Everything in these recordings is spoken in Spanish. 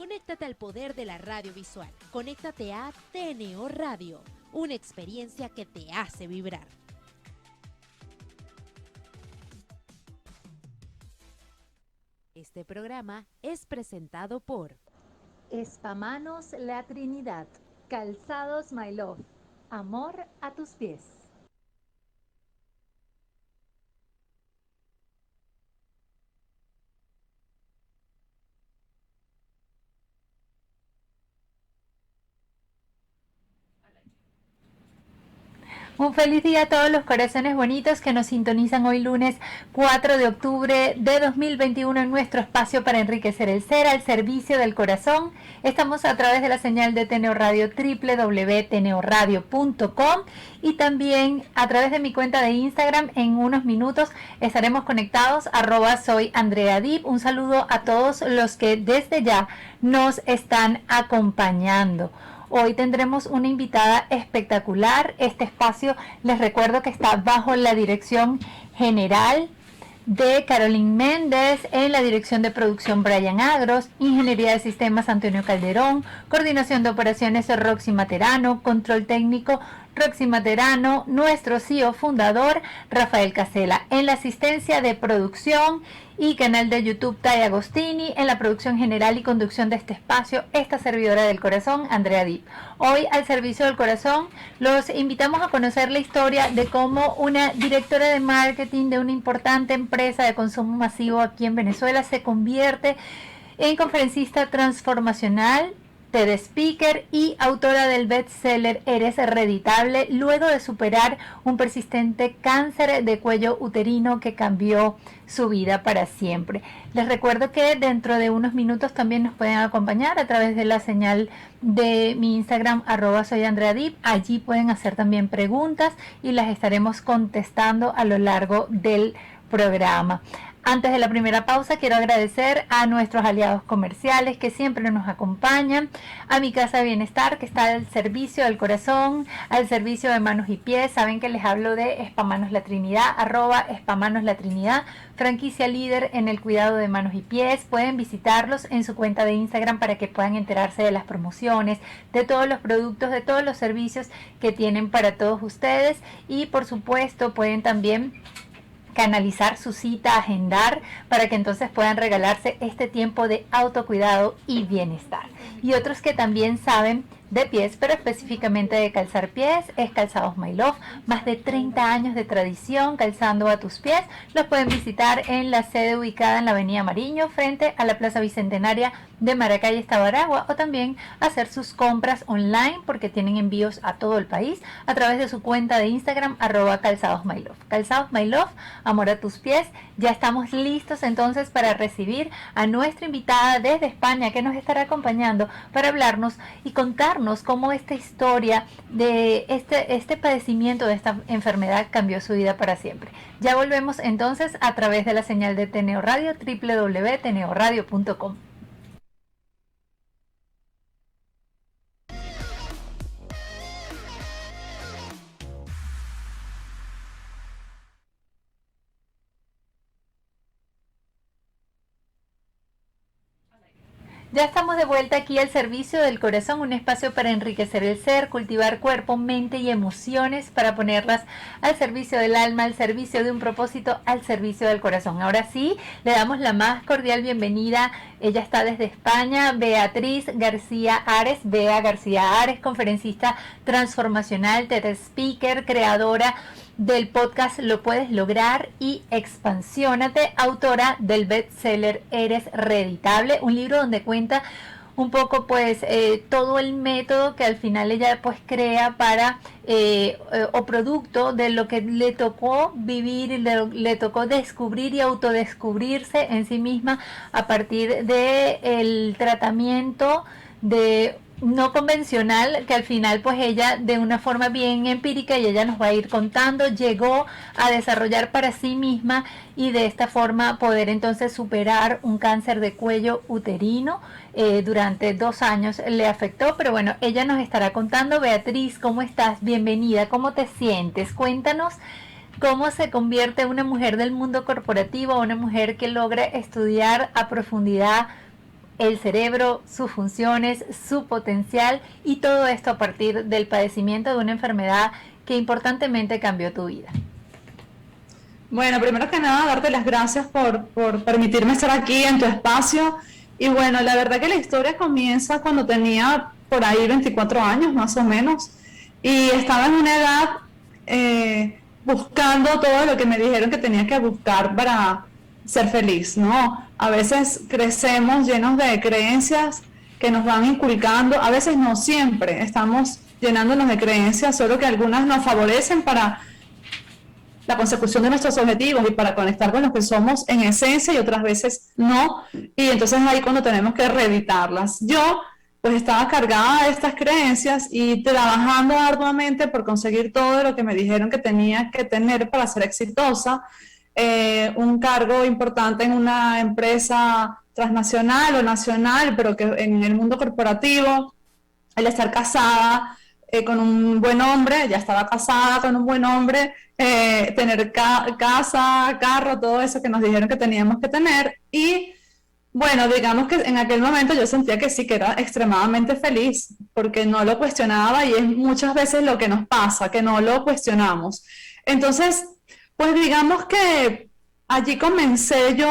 Conéctate al poder de la radio visual. Conéctate a TNO Radio, una experiencia que te hace vibrar. Este programa es presentado por Espamanos La Trinidad, Calzados My Love, amor a tus pies. Un feliz día a todos los corazones bonitos que nos sintonizan hoy lunes 4 de octubre de 2021 en nuestro espacio para enriquecer el ser al servicio del corazón. Estamos a través de la señal de TNO Radio, www.tnoradio.com, y también a través de mi cuenta de Instagram. En unos minutos estaremos conectados, @soyandreadip. Un saludo a todos los que desde ya nos están acompañando. Hoy tendremos una invitada espectacular. Este espacio, les recuerdo que está bajo la dirección general de Caroline Méndez, en la dirección de producción Brian Agros, ingeniería de sistemas Antonio Calderón, coordinación de operaciones Roxy Materano, control técnico Roxy Materano, nuestro CEO fundador Rafael Casela, en la asistencia de producción y canal de YouTube Tai Agostini, en la producción general y conducción de este espacio, esta servidora del corazón, Andrea Dip. Hoy, al servicio del corazón, los invitamos a conocer la historia de cómo una directora de marketing de una importante empresa de consumo masivo aquí en Venezuela se convierte en conferencista transformacional, TED Speaker y autora del bestseller Eres Hereditable, luego de superar un persistente cáncer de cuello uterino que cambió su vida para siempre. Les recuerdo que dentro de unos minutos también nos pueden acompañar a través de la señal de mi Instagram, @soyandreadip. Allí pueden hacer también preguntas y las estaremos contestando a lo largo del programa. Antes de la primera pausa, quiero agradecer a nuestros aliados comerciales que siempre nos acompañan, a Mi Casa de Bienestar, que está al servicio del corazón, al servicio de manos y pies. Saben que les hablo de Espamanos La Trinidad, @Espamanos La Trinidad, franquicia líder en el cuidado de manos y pies. Pueden visitarlos en su cuenta de Instagram para que puedan enterarse de las promociones, de todos los productos, de todos los servicios que tienen para todos ustedes. Y por supuesto pueden también canalizar su cita, agendar, para que entonces puedan regalarse este tiempo de autocuidado y bienestar. Y otros que también saben de pies, pero específicamente de calzar pies, es Calzados My Love. Más de 30 años de tradición calzando a tus pies. Los pueden visitar en la sede ubicada en la avenida Mariño, frente a la Plaza Bicentenaria de Maracay, Estado Aragua, o también hacer sus compras online, porque tienen envíos a todo el país, a través de su cuenta de Instagram, @Calzados My Love. Calzados My Love, amor a tus pies. Ya estamos listos entonces para recibir a nuestra invitada desde España, que nos estará acompañando para hablarnos y contarnos cómo esta historia de este padecimiento, de esta enfermedad, cambió su vida para siempre. Ya volvemos entonces a través de la señal de TNO Radio, www.tnoradio.com. Ya estamos de vuelta aquí al servicio del corazón, un espacio para enriquecer el ser, cultivar cuerpo, mente y emociones, para ponerlas al servicio del alma, al servicio de un propósito, al servicio del corazón. Ahora sí, le damos la más cordial bienvenida. Ella está desde España, Beatriz García Ares, Bea García Ares, conferencista transformacional, TED Speaker, creadora del podcast Lo Puedes Lograr y Expansiónate, autora del bestseller Eres Hereditable, un libro donde cuenta un poco pues todo el método que al final ella pues crea para o producto de lo que le tocó vivir, le tocó descubrir y autodescubrirse en sí misma a partir de el tratamiento de no convencional, que al final pues ella, de una forma bien empírica, y ella nos va a ir contando, llegó a desarrollar para sí misma, y de esta forma poder entonces superar un cáncer de cuello uterino. Durante 2 años le afectó, pero bueno, ella nos estará contando. Beatriz, ¿cómo estás? Bienvenida, ¿cómo te sientes? Cuéntanos cómo se convierte una mujer del mundo corporativo, una mujer que logra estudiar a profundidad el cerebro, sus funciones, su potencial y todo esto a partir del padecimiento de una enfermedad que importantemente cambió tu vida. Bueno, primero que nada, darte las gracias por permitirme estar aquí en tu espacio. Y bueno, la verdad que la historia comienza cuando tenía por ahí 24 años más o menos, y estaba en una edad buscando todo lo que me dijeron que tenía que buscar para ser feliz, ¿no? A veces crecemos llenos de creencias que nos van inculcando, a veces no siempre estamos llenándonos de creencias, solo que algunas nos favorecen para la consecución de nuestros objetivos y para conectar con lo que somos en esencia, y otras veces no, y entonces ahí cuando tenemos que reeditarlas. Yo pues estaba cargada de estas creencias y trabajando arduamente por conseguir todo lo que me dijeron que tenía que tener para ser exitosa, un cargo importante en una empresa transnacional o nacional, pero que en el mundo corporativo, el estar casada con un buen hombre, ya estaba casada con un buen hombre, tener casa, carro, todo eso que nos dijeron que teníamos que tener. Y bueno, digamos que en aquel momento yo sentía que sí, que era extremadamente feliz, porque no lo cuestionaba, y es muchas veces lo que nos pasa, que no lo cuestionamos. Entonces, pues digamos que allí comencé yo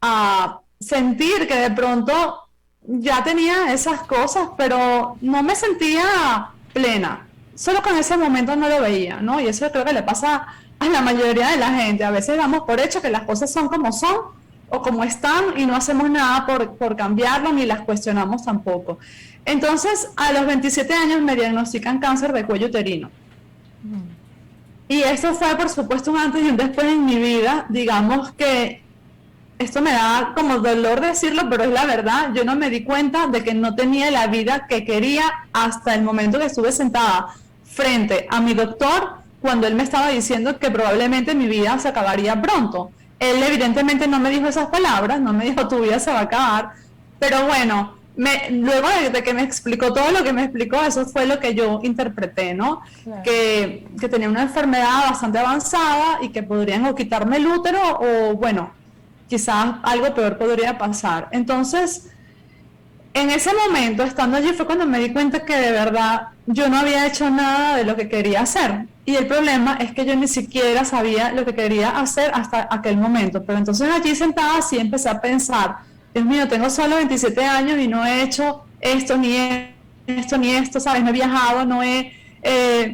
a sentir que de pronto ya tenía esas cosas, pero no me sentía plena. Solo que en ese momento no lo veía, ¿no? Y eso creo que le pasa a la mayoría de la gente. A veces damos por hecho que las cosas son como son o como están y no hacemos nada por cambiarlo, ni las cuestionamos tampoco. Entonces, a los 27 años me diagnostican cáncer de cuello uterino. Y eso fue, por supuesto, un antes y un después en mi vida. Digamos que esto me da como dolor decirlo, pero es la verdad. Yo no me di cuenta de que no tenía la vida que quería hasta el momento que estuve sentada frente a mi doctor, cuando él me estaba diciendo que probablemente mi vida se acabaría pronto. Él evidentemente no me dijo esas palabras, no me dijo tu vida se va a acabar, pero bueno, luego de que me explicó todo lo que me explicó, eso fue lo que yo interpreté, ¿no? Claro. Que tenía una enfermedad bastante avanzada y que podrían o quitarme el útero o bueno, quizás algo peor podría pasar. Entonces, en ese momento, estando allí, fue cuando me di cuenta que de verdad yo no había hecho nada de lo que quería hacer. Y el problema es que yo ni siquiera sabía lo que quería hacer hasta aquel momento. Pero entonces allí sentada sí empecé a pensar, Dios mío, tengo solo 27 años y no he hecho esto, ni esto, ¿sabes? No he viajado,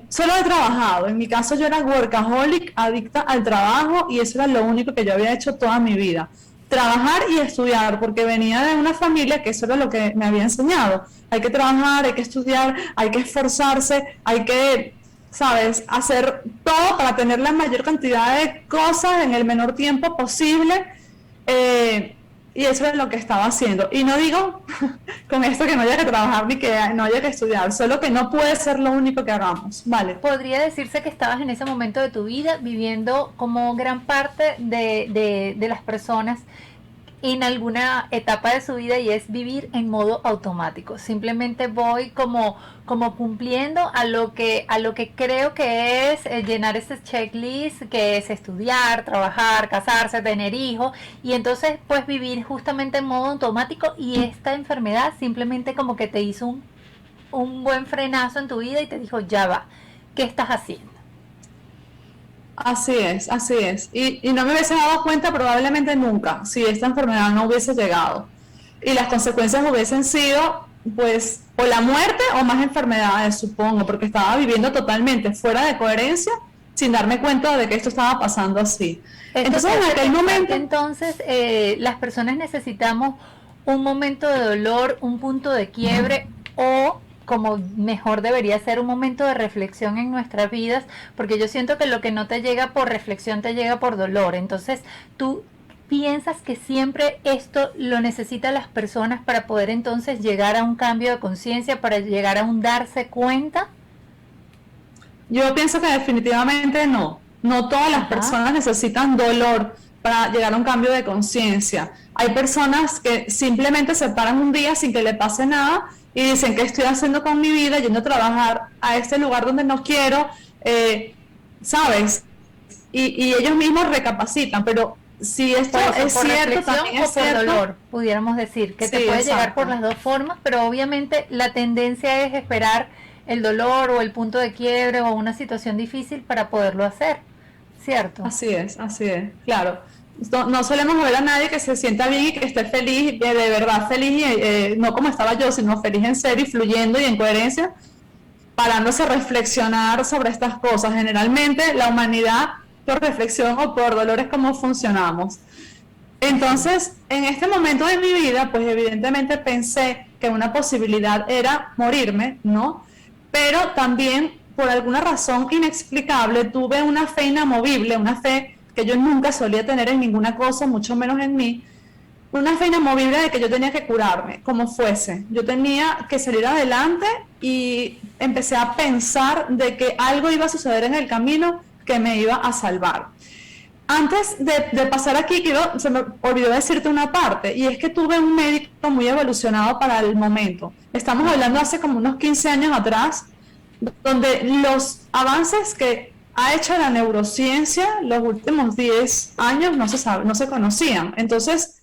solo he trabajado. En mi caso yo era workaholic, adicta al trabajo, y eso era lo único que yo había hecho toda mi vida. Trabajar y estudiar, porque venía de una familia que eso era lo que me había enseñado. Hay que trabajar, hay que estudiar, hay que esforzarse, hay que, ¿sabes?, hacer todo para tener la mayor cantidad de cosas en el menor tiempo posible. Y eso es lo que estaba haciendo. Y no digo con esto que no haya que trabajar ni que no haya que estudiar, solo que no puede ser lo único que hagamos, ¿vale? Podría decirse que estabas en ese momento de tu vida viviendo como gran parte de las personas en alguna etapa de su vida, y es vivir en modo automático. Simplemente voy como cumpliendo a lo que creo que es llenar ese checklist, que es estudiar, trabajar, casarse, tener hijos, y entonces pues vivir justamente en modo automático, y esta enfermedad simplemente como que te hizo un buen frenazo en tu vida y te dijo, ya va, ¿qué estás haciendo? Así es, así es. Y no me hubiese dado cuenta probablemente nunca si esta enfermedad no hubiese llegado. Y las consecuencias hubiesen sido, pues, o la muerte o más enfermedades, supongo, porque estaba viviendo totalmente fuera de coherencia sin darme cuenta de que esto estaba pasando así. Entonces, en aquel momento... Entonces, las personas necesitamos un momento de dolor, un punto de quiebre, o como mejor debería ser un momento de reflexión en nuestras vidas, porque yo siento que lo que no te llega por reflexión te llega por dolor. Entonces, tú piensas que siempre esto lo necesitan las personas para poder entonces llegar a un cambio de conciencia, para llegar a un darse cuenta. Yo pienso que definitivamente no. No todas las personas necesitan dolor para llegar a un cambio de conciencia. Hay personas que simplemente se paran un día sin que le pase nada y dicen, ¿qué estoy haciendo con mi vida? Yendo a trabajar a este lugar donde no quiero, ¿sabes? Y ellos mismos recapacitan, pero si esto Por eso, es por cierto, reflexión también o es por cierto. dolor, pudiéramos decir, que te Sí, puede llegar por exacto. las dos formas, pero obviamente la tendencia es esperar el dolor o el punto de quiebre o una situación difícil para poderlo hacer, ¿cierto? Así es, claro. No solemos ver a nadie que se sienta bien y que esté feliz, de verdad feliz, y, no como estaba yo, sino feliz en serio y fluyendo y en coherencia, parándose a reflexionar sobre estas cosas. Generalmente la humanidad, por reflexión o por dolor, es como funcionamos. Así es. Entonces, en este momento de mi vida, pues evidentemente pensé que una posibilidad era morirme, ¿no? Pero también, por alguna razón inexplicable, tuve una fe inamovible, una fe que yo nunca solía tener en ninguna cosa, mucho menos en mí, una fe inamovible de que yo tenía que curarme, como fuese. Yo tenía que salir adelante y empecé a pensar de que algo iba a suceder en el camino que me iba a salvar. Antes de pasar aquí, se me olvidó decirte una parte, y es que tuve un médico muy evolucionado para el momento. Estamos hablando hace como unos 15 años atrás, donde los avances que ha hecho la neurociencia los últimos 10 años no se conocían. Entonces,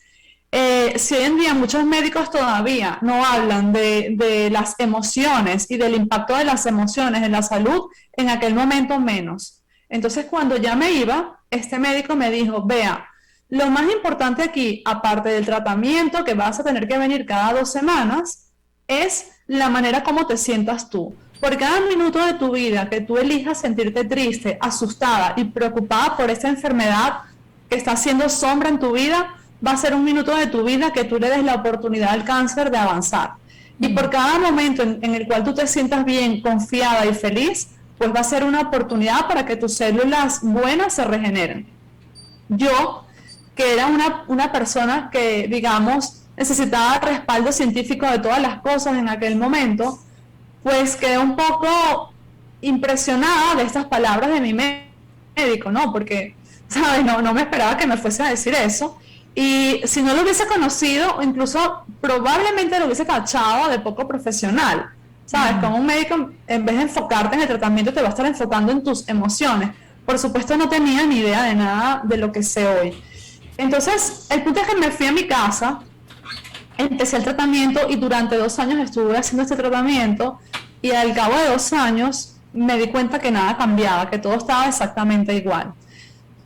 si hoy en día muchos médicos todavía no hablan de las emociones y del impacto de las emociones en la salud, en aquel momento menos. Entonces, cuando ya me iba, este médico me dijo, vea, lo más importante aquí, aparte del tratamiento que vas a tener que venir cada 2 semanas, es la manera como te sientas tú. Por cada minuto de tu vida que tú elijas sentirte triste, asustada y preocupada por esta enfermedad que está haciendo sombra en tu vida, va a ser un minuto de tu vida que tú le des la oportunidad al cáncer de avanzar. Y por cada momento en el cual tú te sientas bien, confiada y feliz, pues va a ser una oportunidad para que tus células buenas se regeneren. Yo, que era una persona que, digamos, necesitaba respaldo científico de todas las cosas en aquel momento, pues quedé un poco impresionada de estas palabras de mi médico, ¿no? Porque, ¿sabes? No me esperaba que me fuese a decir eso. Y si no lo hubiese conocido, incluso probablemente lo hubiese tachado de poco profesional. ¿Sabes? Como un médico, en vez de enfocarte en el tratamiento, te va a estar enfocando en tus emociones. Por supuesto, no tenía ni idea de nada de lo que sé hoy. Entonces, el punto es que me fui a mi casa, empecé el tratamiento y durante 2 años estuve haciendo este tratamiento, y al cabo de 2 años me di cuenta que nada cambiaba, que todo estaba exactamente igual.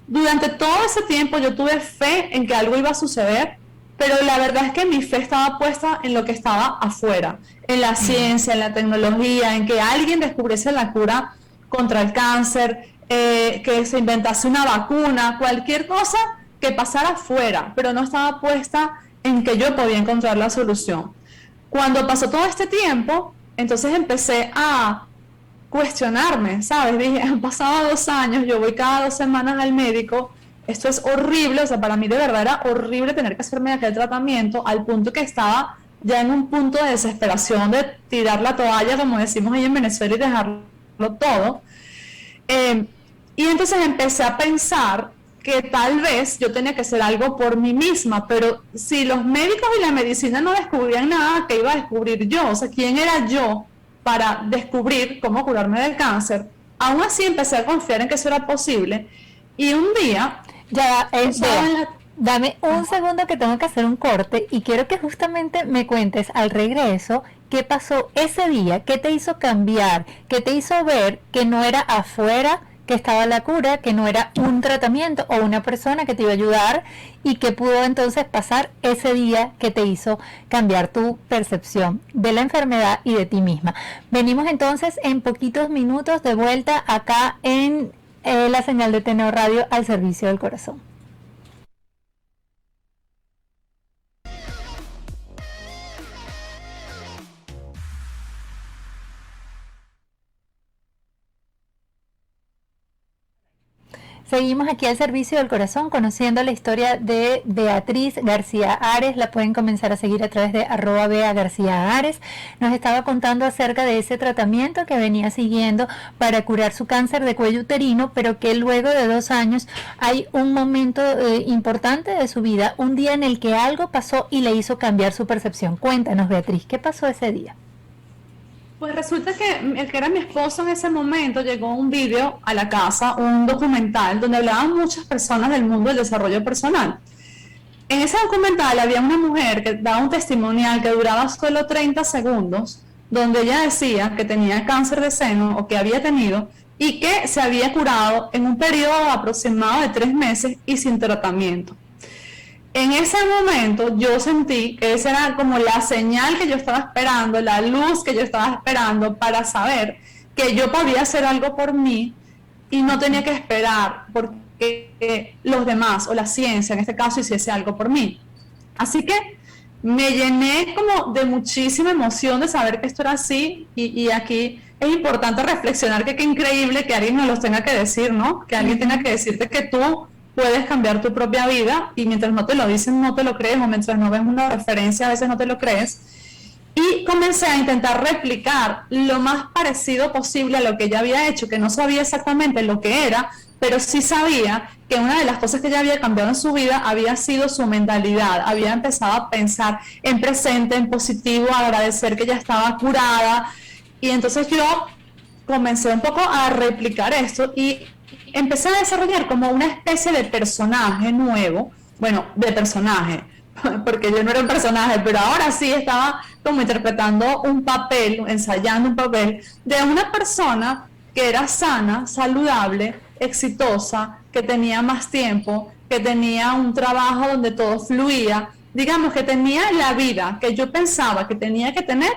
Durante todo ese tiempo yo tuve fe en que algo iba a suceder, pero la verdad es que mi fe estaba puesta en lo que estaba afuera, en la ciencia, en la tecnología, en que alguien descubriese la cura contra el cáncer, que se inventase una vacuna, cualquier cosa que pasara afuera, pero no estaba puesta en que yo podía encontrar la solución. Cuando pasó todo este tiempo, entonces empecé a cuestionarme, ¿sabes? Dije, han pasado 2 años, yo voy cada 2 semanas al médico, esto es horrible, o sea, para mí de verdad era horrible tener que hacerme aquel tratamiento, al punto que estaba ya en un punto de desesperación de tirar la toalla, como decimos ahí en Venezuela, y dejarlo todo. Y entonces empecé a pensar que tal vez yo tenía que hacer algo por mí misma, pero si los médicos y la medicina no descubrían nada, ¿qué iba a descubrir yo? O sea, ¿quién era yo para descubrir cómo curarme del cáncer? Aún así empecé a confiar en que eso era posible, y un día Ya, la... dame un segundo que tengo que hacer un corte y quiero que justamente me cuentes al regreso qué pasó ese día, qué te hizo cambiar, qué te hizo ver que no era afuera que estaba la cura, que no era un tratamiento o una persona que te iba a ayudar, y que pudo entonces pasar ese día que te hizo cambiar tu percepción de la enfermedad y de ti misma. Venimos entonces en poquitos minutos de vuelta acá en la señal de TNO Radio al servicio del corazón. Seguimos aquí al servicio del corazón, conociendo la historia de Beatriz García Ares. La pueden comenzar a seguir a través de @BeaGarcíaAres. Nos estaba contando acerca de ese tratamiento que venía siguiendo para curar su cáncer de cuello uterino, pero que luego de 2 años hay un momento importante de su vida, un día en el que algo pasó y le hizo cambiar su percepción. Cuéntanos, Beatriz, ¿qué pasó ese día? Pues resulta que el que era mi esposo en ese momento llegó un video a la casa, un documental donde hablaban muchas personas del mundo del desarrollo personal. En ese documental había una mujer que daba un testimonial que duraba solo 30 segundos, donde ella decía que tenía cáncer de seno o que había tenido y que se había curado en un periodo aproximado de 3 meses y sin tratamiento. En ese momento yo sentí que esa era como la señal que yo estaba esperando, la luz que yo estaba esperando para saber que yo podía hacer algo por mí y no tenía que esperar porque los demás o la ciencia en este caso hiciese algo por mí. Así que me llené como de muchísima emoción de saber que esto era así y aquí es importante reflexionar que qué increíble que alguien nos los tenga que decir, ¿no? Que alguien tenga que decirte que tú puedes cambiar tu propia vida y mientras no te lo dicen no te lo crees o mientras no ves una referencia a veces no te lo crees. Y comencé a intentar replicar lo más parecido posible a lo que ella había hecho, que no sabía exactamente lo que era, pero sí sabía que una de las cosas que ella había cambiado en su vida había sido su mentalidad, había empezado a pensar en presente, en positivo, a agradecer que ya estaba curada. Y entonces yo comencé un poco a replicar esto y empecé a desarrollar como una especie de personaje nuevo, bueno, de personaje, porque yo no era un personaje, pero ahora sí estaba como interpretando un papel, ensayando un papel de una persona que era sana, saludable, exitosa, que tenía más tiempo, que tenía un trabajo donde todo fluía, digamos que tenía la vida que yo pensaba que tenía que tener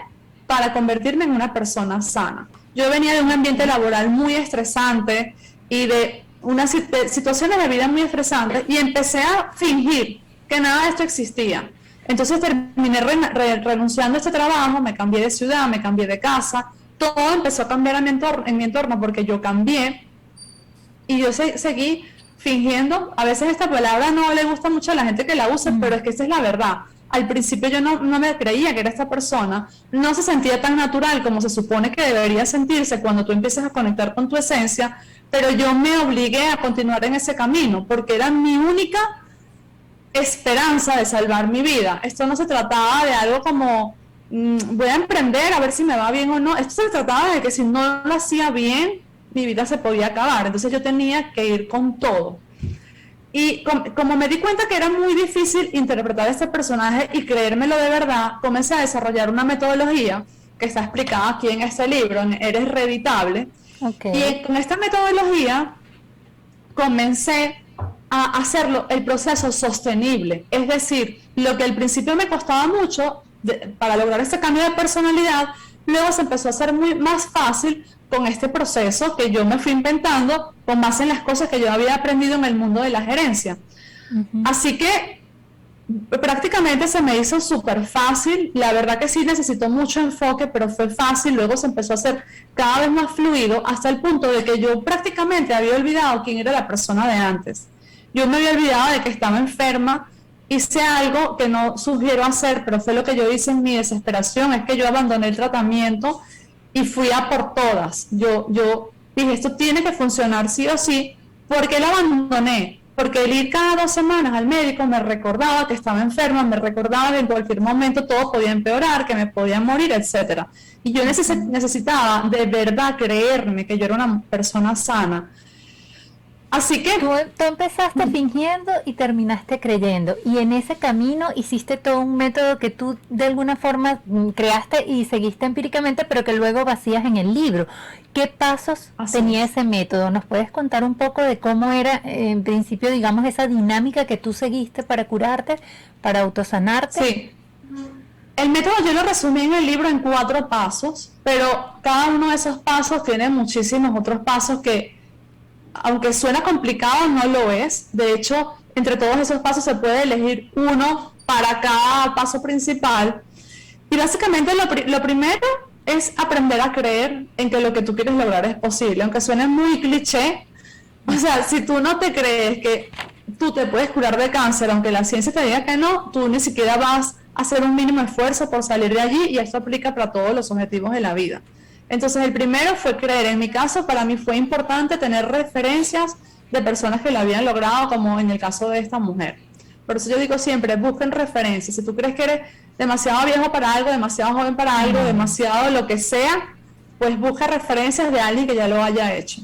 para convertirme en una persona sana. Yo venía de un ambiente laboral muy estresante y de unas situaciones de vida muy estresantes y empecé a fingir que nada de esto existía. Entonces terminé renunciando a este trabajo, me cambié de ciudad, me cambié de casa, todo empezó a cambiar en mi entorno porque yo cambié y yo seguí fingiendo. A veces esta palabra no le gusta mucho a la gente que la usa, pero es que esa es la verdad. Al principio yo no me creía que era esta persona, no se sentía tan natural como se supone que debería sentirse cuando tú empiezas a conectar con tu esencia, pero yo me obligué a continuar en ese camino porque era mi única esperanza de salvar mi vida. Esto no se trataba de algo como voy a emprender a ver si me va bien o no. Esto se trataba de que si no lo hacía bien mi vida se podía acabar, entonces yo tenía que ir con todo. Y como me di cuenta que era muy difícil interpretar este personaje y creérmelo de verdad, comencé a desarrollar una metodología que está explicada aquí en este libro, en Eres Reditable. Y con esta metodología comencé a hacerlo el proceso sostenible, es decir, lo que al principio me costaba mucho para lograr este cambio de personalidad, luego se empezó a hacer más fácil con este proceso que yo me fui inventando con base en las cosas que yo había aprendido en el mundo de la gerencia. Así que prácticamente se me hizo súper fácil, la verdad que sí necesitó mucho enfoque, pero fue fácil, luego se empezó a hacer cada vez más fluido hasta el punto de que yo prácticamente había olvidado quién era la persona de antes. Yo me había olvidado de que estaba enferma, hice algo que no sugiero hacer, pero fue lo que yo hice en mi desesperación, es que yo abandoné el tratamiento y fui a por todas. Yo dije, esto tiene que funcionar sí o sí. ¿Por qué lo abandoné? Porque el ir cada 2 semanas al médico me recordaba que estaba enferma, me recordaba que en cualquier momento todo podía empeorar, que me podía morir, etcétera. Y yo necesitaba de verdad creerme que yo era una persona sana. Así que tú empezaste fingiendo y terminaste creyendo, y en ese camino hiciste todo un método que tú de alguna forma creaste y seguiste empíricamente, pero que luego vacías en el libro. ¿Qué pasos tenía ese método? ¿Nos puedes contar un poco de cómo era en principio, digamos, esa dinámica que tú seguiste para curarte, para autosanarte? Sí. El método yo lo resumí en el libro en 4 pasos, pero cada uno de esos pasos tiene muchísimos otros pasos que, aunque suena complicado, no lo es. De hecho, entre todos esos pasos se puede elegir uno para cada paso principal. Y básicamente lo primero es aprender a creer en que lo que tú quieres lograr es posible, aunque suene muy cliché. O sea, si tú no te crees que tú te puedes curar de cáncer, aunque la ciencia te diga que no, tú ni siquiera vas a hacer un mínimo esfuerzo por salir de allí, y esto aplica para todos los objetivos de la vida. Entonces el primero fue creer. En mi caso, para mí fue importante tener referencias de personas que lo habían logrado, como en el caso de esta mujer. Por eso yo digo siempre, busquen referencias. Si tú crees que eres demasiado viejo para algo, demasiado joven para algo, demasiado lo que sea, pues busca referencias de alguien que ya lo haya hecho.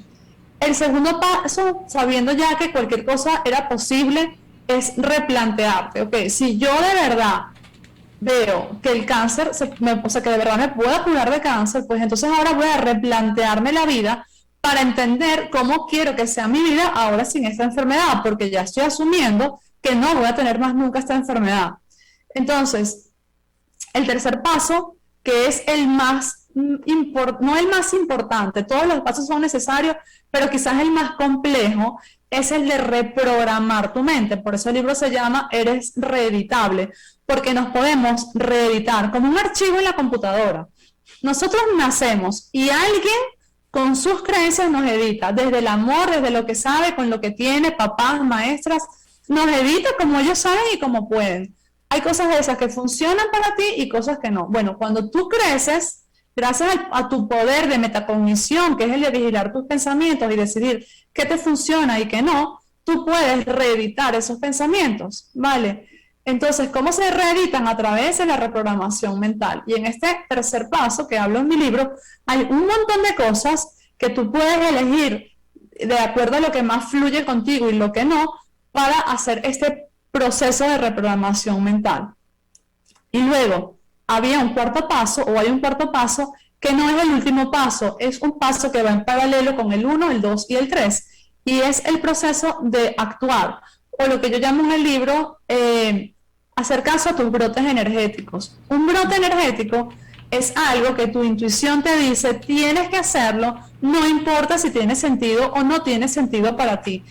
El segundo paso, sabiendo ya que cualquier cosa era posible, es replantearte, ok, si yo de verdad veo que el cáncer, o sea, que de verdad me pueda curar de cáncer, pues entonces ahora voy a replantearme la vida para entender cómo quiero que sea mi vida ahora sin esta enfermedad, porque ya estoy asumiendo que no voy a tener más nunca esta enfermedad. Entonces, el tercer paso, que es el más no el más importante, todos los pasos son necesarios, pero quizás el más complejo, es el de reprogramar tu mente. Por eso el libro se llama Eres Reeditable, porque nos podemos reeditar como un archivo en la computadora. Nosotros nacemos y alguien con sus creencias nos edita, desde el amor, desde lo que sabe, con lo que tiene, papás, maestras, nos edita como ellos saben y como pueden. Hay cosas de esas que funcionan para ti y cosas que no. Bueno, cuando tú creces, gracias a tu poder de metacognición, que es el de vigilar tus pensamientos y decidir qué te funciona y qué no, tú puedes reeditar esos pensamientos, ¿vale? Entonces, ¿cómo se reeditan? A través de la reprogramación mental. Y en este tercer paso que hablo en mi libro, hay un montón de cosas que tú puedes elegir de acuerdo a lo que más fluye contigo y lo que no, para hacer este proceso de reprogramación mental. Y luego, había un cuarto paso, o hay un cuarto paso, que no es el último paso, es un paso que va en paralelo con el 1, el 2 y el 3, y es el proceso de actuar, o lo que yo llamo en el libro, hacer caso a tus brotes energéticos. Un brote energético es algo que tu intuición te dice, tienes que hacerlo, no importa si tiene sentido o no tiene sentido para ti.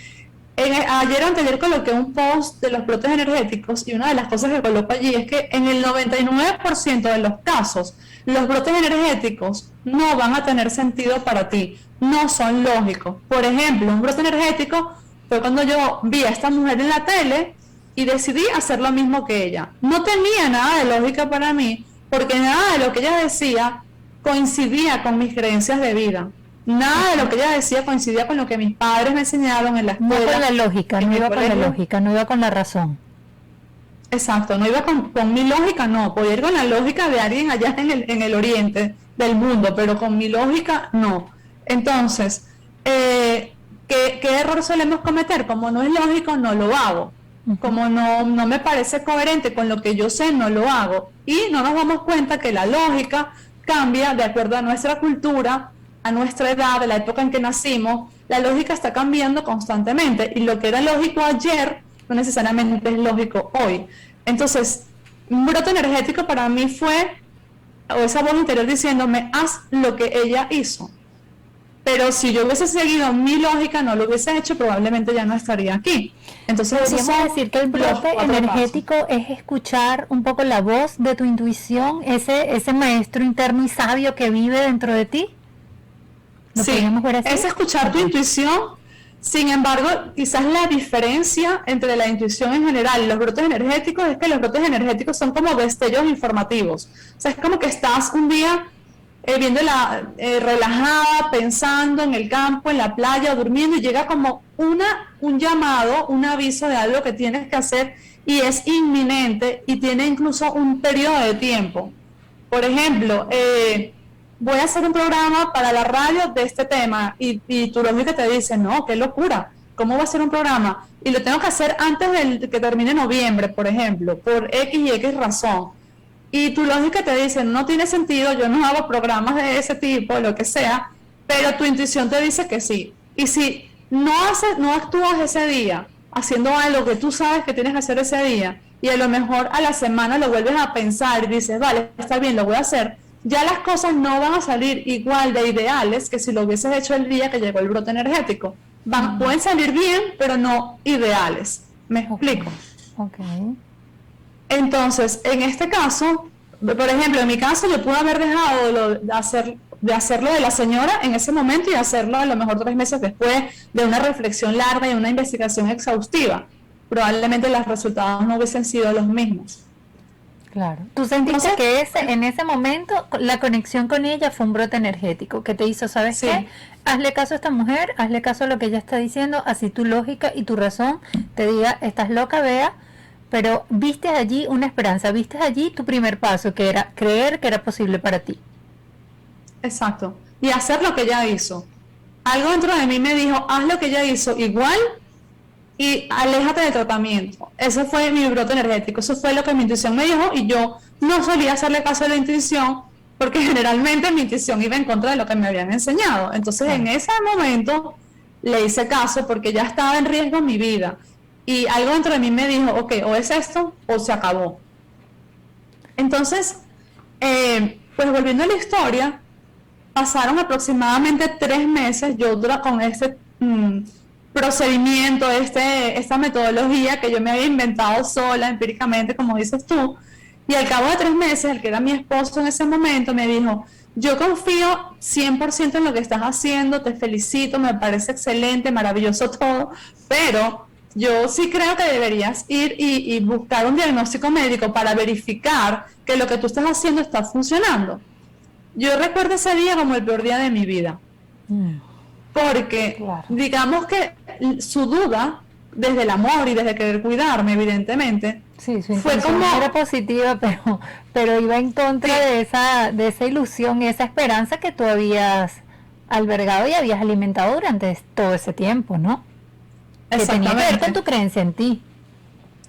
Ayer o anteayer coloqué un post de los brotes energéticos y una de las cosas que coloco allí es que en el 99% de los casos los brotes energéticos no van a tener sentido para ti, no son lógicos. Por ejemplo, un brote energético fue cuando yo vi a esta mujer en la tele y decidí hacer lo mismo que ella. No tenía nada de lógica para mí porque nada de lo que ella decía coincidía con mis creencias de vida. Nada de lo que ella decía coincidía con lo que mis padres me enseñaron en la escuela. No con la lógica, no iba con la lógica, no iba con la razón. Exacto, no iba con mi lógica, no. Podía ir con la lógica de alguien allá en el oriente del mundo, pero con mi lógica, no. Entonces, ¿qué error solemos cometer? Como no es lógico, no lo hago. Como no me parece coherente con lo que yo sé, no lo hago. Y no nos damos cuenta que la lógica cambia de acuerdo a nuestra cultura, a nuestra edad, de la época en que nacimos. La lógica está cambiando constantemente y lo que era lógico ayer no necesariamente es lógico hoy. Entonces, un brote energético para mí fue, o esa voz interior diciéndome, haz lo que ella hizo. Pero si yo hubiese seguido mi lógica, no lo hubiese hecho, probablemente ya no estaría aquí. Entonces, podríamos decir que el brote energético es escuchar un poco la voz de tu intuición, ese maestro interno y sabio que vive dentro de ti. Sí, es escuchar tu intuición. Sin embargo, quizás la diferencia entre la intuición en general y los brotes energéticos es que los brotes energéticos son como destellos informativos. O sea, es como que estás un día viéndola relajada, pensando en el campo, en la playa, durmiendo, y llega como un llamado, un aviso de algo que tienes que hacer y es inminente y tiene incluso un periodo de tiempo. Por ejemplo, voy a hacer un programa para la radio de este tema y tu lógica te dice, no, qué locura, ¿cómo va a ser un programa? Y lo tengo que hacer antes de que termine noviembre, por ejemplo, por X y X razón. Y tu lógica te dice, no tiene sentido, yo no hago programas de ese tipo, lo que sea, pero tu intuición te dice que sí. Y si no actúas ese día haciendo algo que tú sabes que tienes que hacer ese día, y a lo mejor a la semana lo vuelves a pensar y dices, vale, está bien, lo voy a hacer, ya las cosas no van a salir igual de ideales que si lo hubieses hecho el día que llegó el brote energético. Pueden salir bien, pero no ideales. ¿Me explico? Okay. Entonces, en este caso, por ejemplo, en mi caso, yo pude haber dejado de hacerlo de la señora en ese momento y hacerlo a lo mejor 3 meses después de una reflexión larga y una investigación exhaustiva. Probablemente los resultados no hubiesen sido los mismos. Claro. ¿Tú sentiste que en ese momento la conexión con ella fue un brote energético que te hizo, ¿sabes qué? Hazle caso a esta mujer, hazle caso a lo que ella está diciendo, así tu lógica y tu razón te diga, estás loca, Bea, pero viste allí una esperanza, viste allí tu primer paso, que era creer que era posible para ti. Exacto. y hacer lo que ella hizo. Algo dentro de mí me dijo, haz lo que ella hizo igual y aléjate del tratamiento. Ese fue mi brote energético, eso fue lo que mi intuición me dijo, y yo no solía hacerle caso a la intuición porque generalmente mi intuición iba en contra de lo que me habían enseñado. Entonces en ese momento le hice caso porque ya estaba en riesgo mi vida, y algo dentro de mí me dijo, ok, o es esto o se acabó. Entonces, pues volviendo a la historia, pasaron aproximadamente 3 meses yo con este procedimiento, esta metodología que yo me había inventado sola, empíricamente, como dices tú, y al cabo de 3 meses, el que era mi esposo en ese momento, me dijo, yo confío 100% en lo que estás haciendo, te felicito, me parece excelente, maravilloso todo, pero yo sí creo que deberías ir y buscar un diagnóstico médico para verificar que lo que tú estás haciendo está funcionando. Yo recuerdo ese día como el peor día de mi vida, porque digamos que su duda, desde el amor y desde querer cuidarme, evidentemente, sí, su intención era positiva, pero iba en contra de esa ilusión y esa esperanza que tú habías albergado y habías alimentado durante todo ese tiempo, ¿no? Que tenía que ver con tu creencia en ti.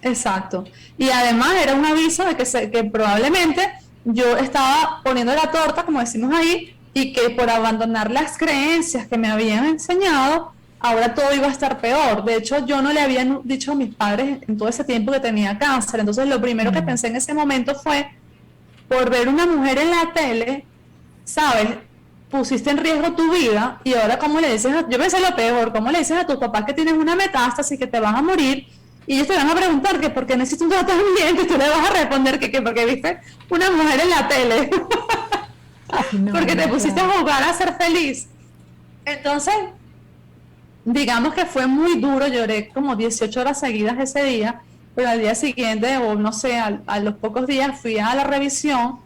Exacto. Y además era un aviso de que probablemente yo estaba poniendo la torta, como decimos ahí, y que por abandonar las creencias que me habían enseñado, ahora todo iba a estar peor. De hecho, yo no le había dicho a mis padres en todo ese tiempo que tenía cáncer. Entonces, lo primero que pensé en ese momento fue, por ver una mujer en la tele, ¿sabes? Pusiste en riesgo tu vida, y ahora ¿cómo le dices? Yo pensé lo peor, ¿cómo le dices a tus papás que tienes una metástasis, que te vas a morir? Y ellos te van a preguntar que por qué no hiciste un tratamiento, y tú le vas a responder que porque viste una mujer en la tele. Porque te pusiste a jugar a ser feliz. Entonces, digamos que fue muy duro, lloré como 18 horas seguidas ese día, pero al día siguiente, o no sé, a los pocos días fui a la revisión,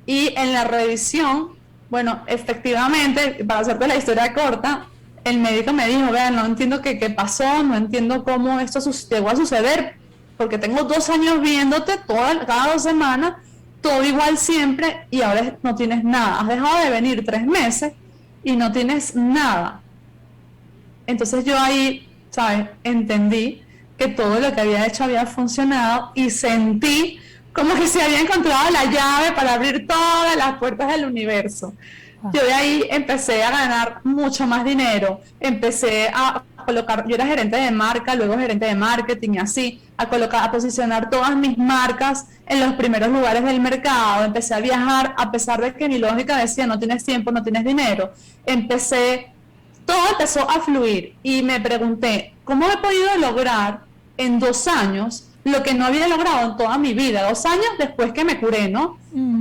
y en la revisión, bueno, efectivamente, para hacerte la historia corta, el médico me dijo, vean, no entiendo qué pasó, no entiendo cómo esto llegó a suceder, porque tengo 2 años viéndote cada 2 semanas, todo igual siempre, y ahora no tienes nada. Has dejado de venir 3 meses y no tienes nada. Entonces yo ahí, ¿sabes? Entendí que todo lo que había hecho había funcionado, y sentí como que se había encontrado la llave para abrir todas las puertas del universo. Yo de ahí empecé a ganar mucho más dinero, empecé a colocar, yo era gerente de marca, luego gerente de marketing, y así, a posicionar todas mis marcas en los primeros lugares del mercado. Empecé a viajar, a pesar de que mi lógica decía, no tienes tiempo, no tienes dinero. Todo empezó a fluir, y me pregunté, ¿cómo he podido lograr en 2 años lo que no había logrado en toda mi vida? 2 años después que me curé, ¿no?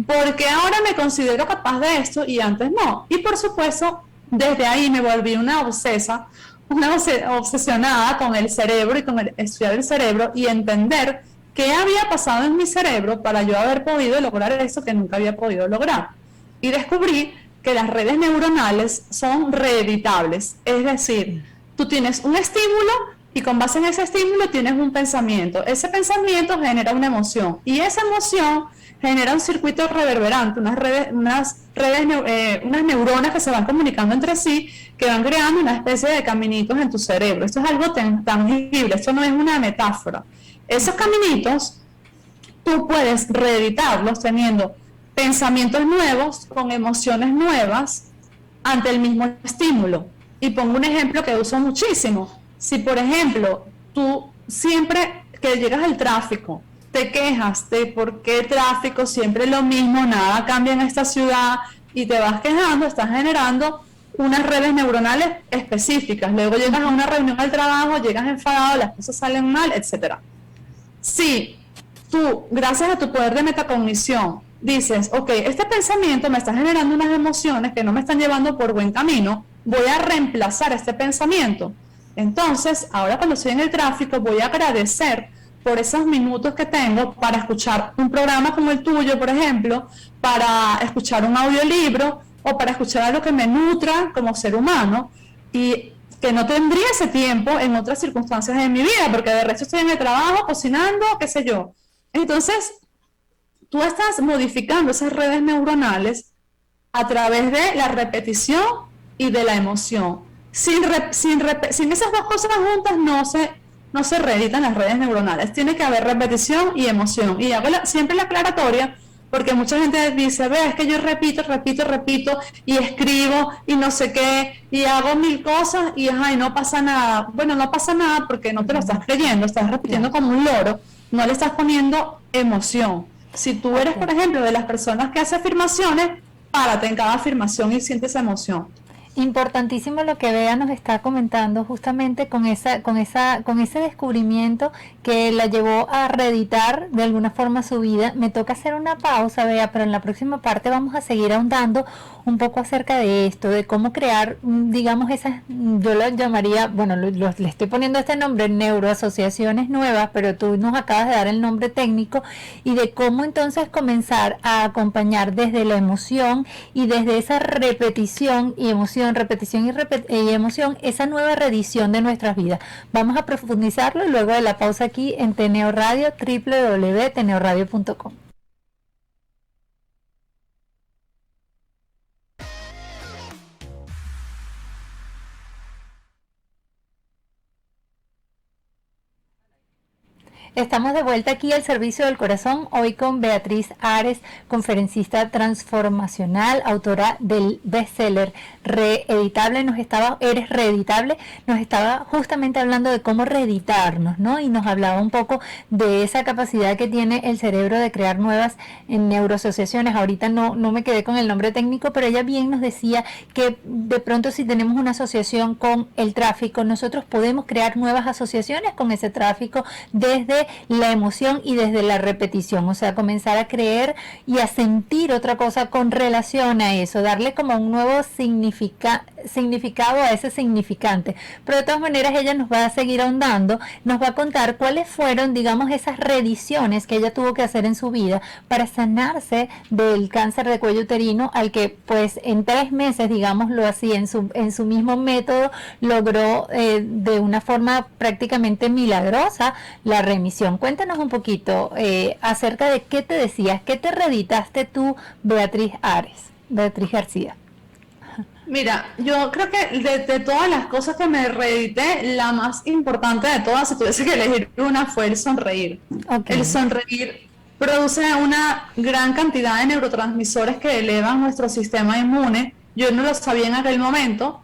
Porque ahora me considero capaz de esto y antes no. Y por supuesto, desde ahí me volví una obsesionada con el cerebro y con estudiar el cerebro y entender qué había pasado en mi cerebro para yo haber podido lograr eso que nunca había podido lograr. Y descubrí que las redes neuronales son reeditables. Es decir, tú tienes un estímulo, y con base en ese estímulo tienes un pensamiento. Ese pensamiento genera una emoción, y esa emoción genera un circuito reverberante, unas neuronas que se van comunicando entre sí, que van creando una especie de caminitos en tu cerebro. Esto es algo tangible, esto no es una metáfora. Esos caminitos tú puedes reeditarlos teniendo pensamientos nuevos con emociones nuevas ante el mismo estímulo. Y pongo un ejemplo que uso muchísimo. Si, por ejemplo, tú siempre que llegas al tráfico, te quejas de por qué tráfico, siempre lo mismo, nada cambia en esta ciudad, y te vas quejando, estás generando unas redes neuronales específicas. Luego llegas a una reunión al trabajo, llegas enfadado, las cosas salen mal, etc. Si tú, gracias a tu poder de metacognición, dices, ok, este pensamiento me está generando unas emociones que no me están llevando por buen camino, voy a reemplazar este pensamiento. Entonces, ahora cuando estoy en el tráfico, voy a agradecer por esos minutos que tengo para escuchar un programa como el tuyo, por ejemplo, para escuchar un audiolibro, o para escuchar algo que me nutra como ser humano, y que no tendría ese tiempo en otras circunstancias de mi vida, porque de resto estoy en el trabajo, cocinando, qué sé yo. Entonces, tú estás modificando esas redes neuronales a través de la repetición y de la emoción. Sin esas dos cosas juntas no se reeditan las redes neuronales. Tiene que haber repetición y emoción. Y hago siempre la aclaratoria, porque mucha gente dice, ve, es que yo repito y escribo y no sé qué, y hago 1000 cosas y no pasa nada. Bueno, no pasa nada porque no te lo estás creyendo, estás repitiendo como un loro, no le estás poniendo emoción. Si tú eres, por ejemplo, de las personas que hace afirmaciones, párate en cada afirmación y siente esa emoción. Importantísimo lo que Bea nos está comentando, justamente con ese descubrimiento que la llevó a reeditar de alguna forma su vida. Me toca hacer una pausa, Bea, pero en la próxima parte vamos a seguir ahondando un poco acerca de esto, de cómo crear, digamos, esas, yo lo llamaría, bueno, le estoy poniendo este nombre, neuroasociaciones nuevas, pero tú nos acabas de dar el nombre técnico, y de cómo entonces comenzar a acompañar desde la emoción y desde esa repetición y emoción, esa nueva reedición de nuestras vidas. Vamos a profundizarlo luego de la pausa aquí en Teneo Radio, www.teneoradio.com. Estamos de vuelta aquí al Servicio del Corazón, hoy con Beatriz Ares, conferencista transformacional, autora del bestseller Reeditable. Eres Reeditable, nos estaba justamente hablando de cómo reeditarnos, ¿no? Y nos hablaba un poco de esa capacidad que tiene el cerebro de crear nuevas neuroasociaciones. Ahorita no me quedé con el nombre técnico, pero ella bien nos decía que de pronto, si tenemos una asociación con el tráfico, nosotros podemos crear nuevas asociaciones con ese tráfico desde la emoción y desde la repetición, o sea, comenzar a creer y a sentir otra cosa con relación a eso, darle como un nuevo significado a ese significante. Pero de todas maneras ella nos va a seguir ahondando, nos va a contar cuáles fueron, digamos, esas reediciones que ella tuvo que hacer en su vida para sanarse del cáncer de cuello uterino, al que pues en 3 meses, digámoslo así, en su mismo método logró de una forma prácticamente milagrosa la remisión. Cuéntanos un poquito acerca de qué te decías, qué te reeditaste tú, Beatriz García. Mira, yo creo que de todas las cosas que me reedité, la más importante de todas, si tuviese que elegir una, fue el sonreír. Okay. El sonreír produce una gran cantidad de neurotransmisores que elevan nuestro sistema inmune. Yo no lo sabía en aquel momento,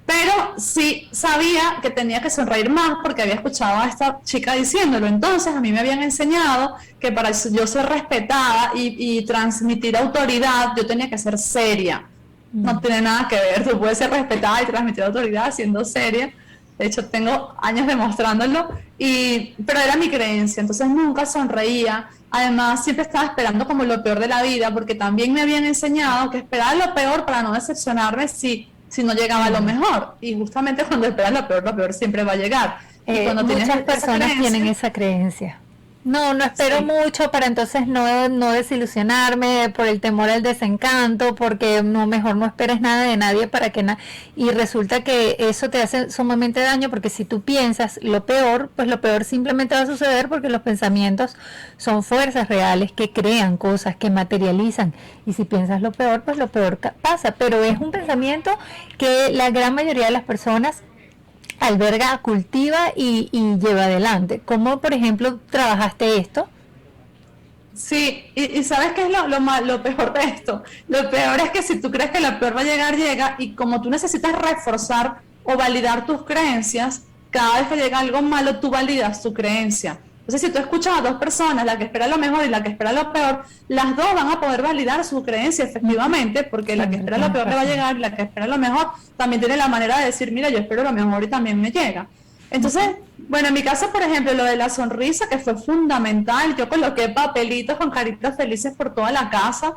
pero sí sabía que tenía que sonreír más porque había escuchado a esta chica diciéndolo. Entonces a mí me habían enseñado que para yo ser respetada y transmitir autoridad, yo tenía que ser seria. No tiene nada que ver, tú puedes ser respetada y transmitir autoridad siendo seria. De hecho, tengo años demostrándolo, pero era mi creencia, entonces nunca sonreía. Además, siempre estaba esperando como lo peor de la vida, porque también me habían enseñado que esperar lo peor para no decepcionarme si no llegaba a lo mejor. Y justamente cuando esperas lo peor siempre va a llegar. Y cuando muchas personas tienen esa creencia. No espero mucho para entonces no desilusionarme por el temor al desencanto, porque mejor no esperes nada de nadie para que y resulta que eso te hace sumamente daño, porque si tú piensas lo peor, pues lo peor simplemente va a suceder, porque los pensamientos son fuerzas reales que crean cosas, que materializan, y si piensas lo peor, pues lo peor pasa. Pero es un pensamiento que la gran mayoría de las personas alberga, cultiva y lleva adelante. ¿Cómo, por ejemplo, trabajaste esto? Sí, y ¿sabes qué es lo peor de esto? Lo peor es que si tú crees que lo peor va a llegar, llega, y como tú necesitas reforzar o validar tus creencias, cada vez que llega algo malo, tú validas tu creencia. Entonces, si tú escuchas a 2 personas, la que espera lo mejor y la que espera lo peor, las 2 van a poder validar su creencia efectivamente, porque la que espera lo peor le va a llegar, y la que espera lo mejor también tiene la manera de decir, mira, yo espero lo mejor y también me llega. Entonces, bueno, en mi caso, por ejemplo, lo de la sonrisa, que fue fundamental, yo coloqué papelitos con caritas felices por toda la casa,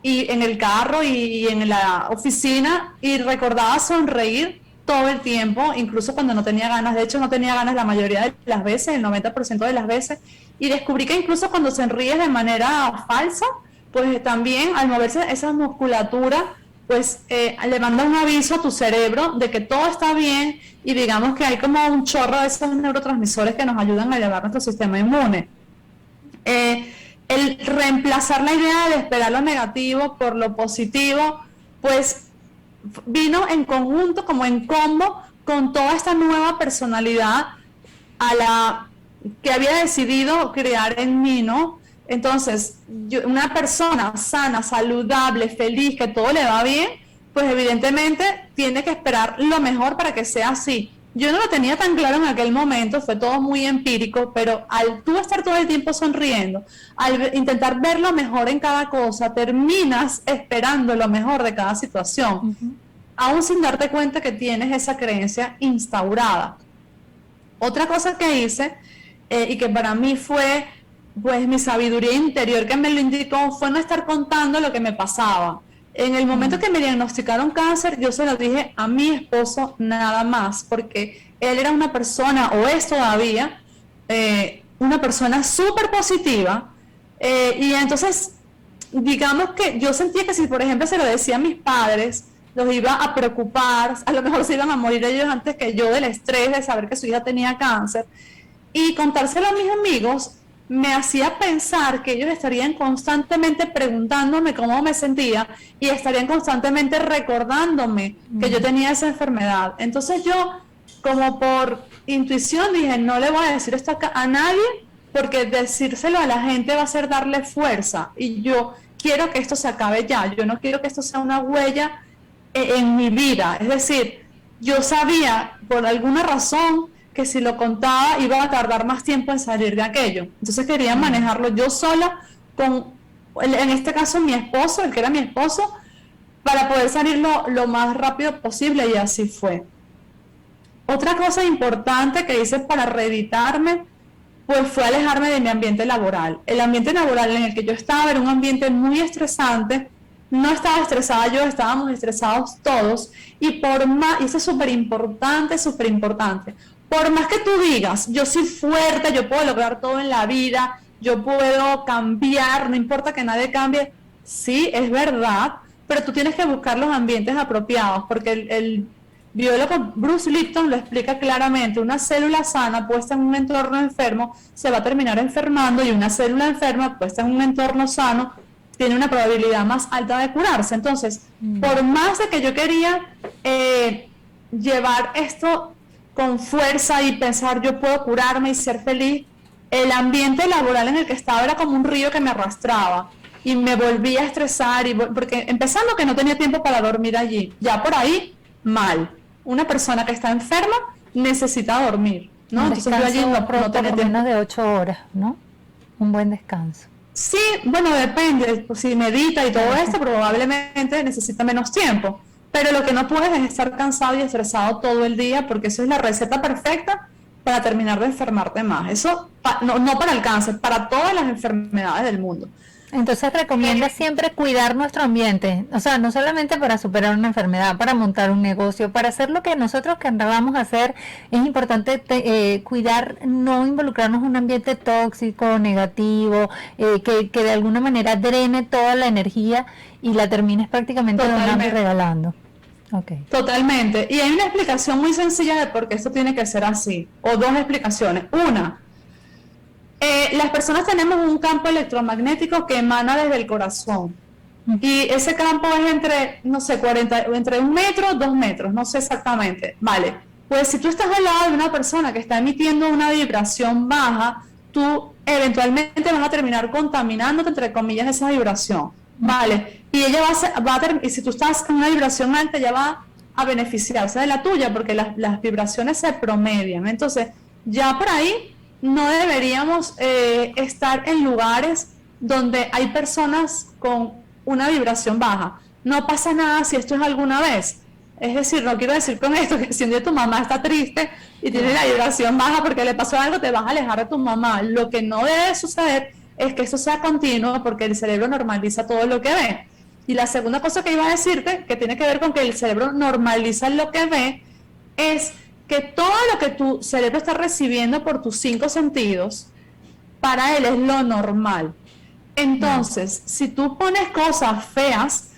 y en el carro y en la oficina, y recordaba sonreír todo el tiempo, incluso cuando no tenía ganas. De hecho, no tenía ganas la mayoría de las veces, el 90% de las veces, y descubrí que incluso cuando sonríes de manera falsa, pues también al moverse esa musculatura, pues le manda un aviso a tu cerebro de que todo está bien, y digamos que hay como un chorro de esos neurotransmisores que nos ayudan a elevar nuestro sistema inmune. El reemplazar la idea de esperar lo negativo por lo positivo pues vino en conjunto, como en combo, con toda esta nueva personalidad a la que había decidido crear en mí, ¿no? Entonces, una persona sana, saludable, feliz, que todo le va bien, pues evidentemente tiene que esperar lo mejor para que sea así. Yo no lo tenía tan claro en aquel momento, fue todo muy empírico, pero al tú estar todo el tiempo sonriendo, al intentar ver lo mejor en cada cosa, terminas esperando lo mejor de cada situación, aún sin darte cuenta que tienes esa creencia instaurada. Otra cosa que hice, y que para mí fue pues mi sabiduría interior que me lo indicó, fue no estar contando lo que me pasaba. En el momento que me diagnosticaron cáncer, yo se lo dije a mi esposo nada más, porque él era una persona, o es todavía, una persona súper positiva, y entonces, digamos que yo sentía que si, por ejemplo, se lo decía a mis padres, los iba a preocupar, a lo mejor se iban a morir ellos antes que yo del estrés de saber que su hija tenía cáncer, y contárselo a mis amigos me hacía pensar que ellos estarían constantemente preguntándome cómo me sentía y estarían constantemente recordándome que yo tenía esa enfermedad. Entonces yo, como por intuición, dije, no le voy a decir esto a nadie, porque decírselo a la gente va a ser darle fuerza, y yo quiero que esto se acabe ya. Yo no quiero que esto sea una huella en mi vida. Es decir, yo sabía por alguna razón que si lo contaba iba a tardar más tiempo en salir de aquello. Entonces quería manejarlo yo sola con, en este caso, mi esposo, el que era mi esposo, para poder salir lo más rápido posible, y así fue. Otra cosa importante que hice para reeditarme, pues fue alejarme de mi ambiente laboral. El ambiente laboral en el que yo estaba era un ambiente muy estresante. No estaba estresada yo, estábamos estresados todos, y por más, y eso es súper importante, por más que tú digas, yo soy fuerte, yo puedo lograr todo en la vida, yo puedo cambiar, no importa que nadie cambie, sí, es verdad, pero tú tienes que buscar los ambientes apropiados, porque el biólogo Bruce Lipton lo explica claramente: una célula sana puesta en un entorno enfermo se va a terminar enfermando, y una célula enferma puesta en un entorno sano tiene una probabilidad más alta de curarse. Entonces, por más de que yo quería llevar esto con fuerza y pensar yo puedo curarme y ser feliz, el ambiente laboral en el que estaba era como un río que me arrastraba y me volvía a estresar, porque empezando que no tenía tiempo para dormir allí, ya por ahí mal. Una persona que está enferma necesita dormir, ¿no? Entonces yo allí no tenía tiempo. Menos de 8 horas, ¿no? Un buen descanso. Sí, bueno, depende, pues, si medita y todo esto, probablemente necesita menos tiempo. Pero lo que no puedes es estar cansado y estresado todo el día, porque eso es la receta perfecta para terminar de enfermarte más. Eso no para el cáncer, para todas las enfermedades del mundo. Entonces recomienda siempre cuidar nuestro ambiente, o sea, no solamente para superar una enfermedad, para montar un negocio, para hacer lo que nosotros queramos hacer. Es importante cuidar, no involucrarnos en un ambiente tóxico, negativo, que de alguna manera drene toda la energía y la termines prácticamente donando y regalando. Okay. Totalmente. Y hay una explicación muy sencilla de por qué esto tiene que ser así, o dos explicaciones. Una, las personas tenemos un campo electromagnético que emana desde el corazón, y ese campo es entre, no sé, entre 1 metro, 2 metros, no sé exactamente, vale. Pues si tú estás al lado de una persona que está emitiendo una vibración baja, tú eventualmente vas a terminar contaminándote, entre comillas, esa vibración, vale. Y ella y si tú estás en una vibración alta, ella va a beneficiarse de la tuya, porque las vibraciones se promedian. Entonces, ya por ahí no deberíamos estar en lugares donde hay personas con una vibración baja. No pasa nada si esto es alguna vez. Es decir, no quiero decir con esto que si un día tu mamá está triste y tiene la vibración baja porque le pasó algo, te vas a alejar de tu mamá. Lo que no debe suceder es que esto sea continuo, porque el cerebro normaliza todo lo que ve. Y la segunda cosa que iba a decirte, que tiene que ver con que el cerebro normaliza lo que ve, es que todo lo que tu cerebro está recibiendo por tus 5 sentidos, para él es lo normal. Entonces, si tú pones cosas feas,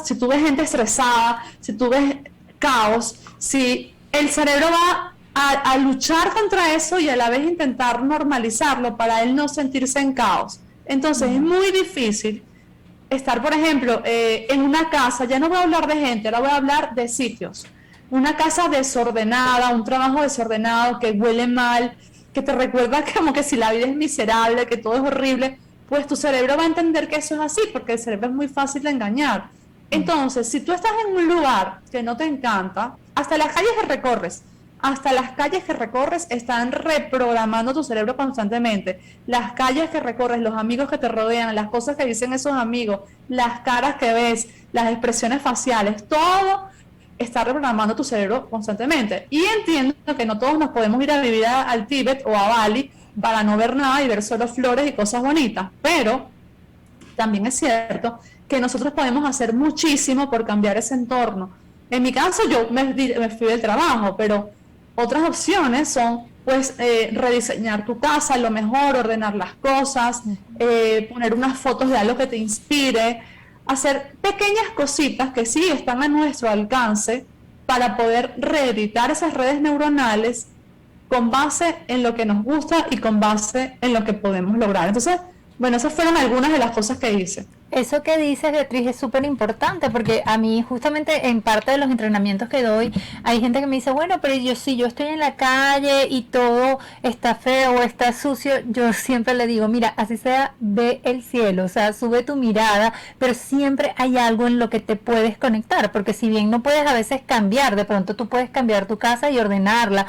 si tú ves gente estresada, si tú ves caos, si el cerebro va a luchar contra eso y a la vez intentar normalizarlo para él no sentirse en caos. Entonces es muy difícil estar, por ejemplo, en una casa, ya no voy a hablar de gente, ahora voy a hablar de sitios. Una casa desordenada, un trabajo desordenado, que huele mal, que te recuerda como que si la vida es miserable, que todo es horrible, pues tu cerebro va a entender que eso es así, porque el cerebro es muy fácil de engañar. Entonces, si tú estás en un lugar que no te encanta, hasta las calles que recorres están reprogramando tu cerebro constantemente. Las calles que recorres, los amigos que te rodean, las cosas que dicen esos amigos, las caras que ves, las expresiones faciales, todo está reprogramando tu cerebro constantemente. Y entiendo que no todos nos podemos ir a vivir al Tíbet o a Bali para no ver nada y ver solo flores y cosas bonitas, pero también es cierto que nosotros podemos hacer muchísimo por cambiar ese entorno. En mi caso yo me fui del trabajo, pero otras opciones son pues rediseñar tu casa, a lo mejor ordenar las cosas, poner unas fotos de algo que te inspire, hacer pequeñas cositas que sí están a nuestro alcance para poder reeditar esas redes neuronales con base en lo que nos gusta y con base en lo que podemos lograr. Entonces, bueno, esas fueron algunas de las cosas que hice. Eso que dices, Beatriz, es súper importante porque a mí justamente en parte de los entrenamientos que doy hay gente que me dice, bueno, pero yo estoy en la calle y todo está feo o está sucio, yo siempre le digo, mira, así sea, ve el cielo, o sea, sube tu mirada, pero siempre hay algo en lo que te puedes conectar, porque si bien no puedes a veces cambiar, de pronto tú puedes cambiar tu casa y ordenarla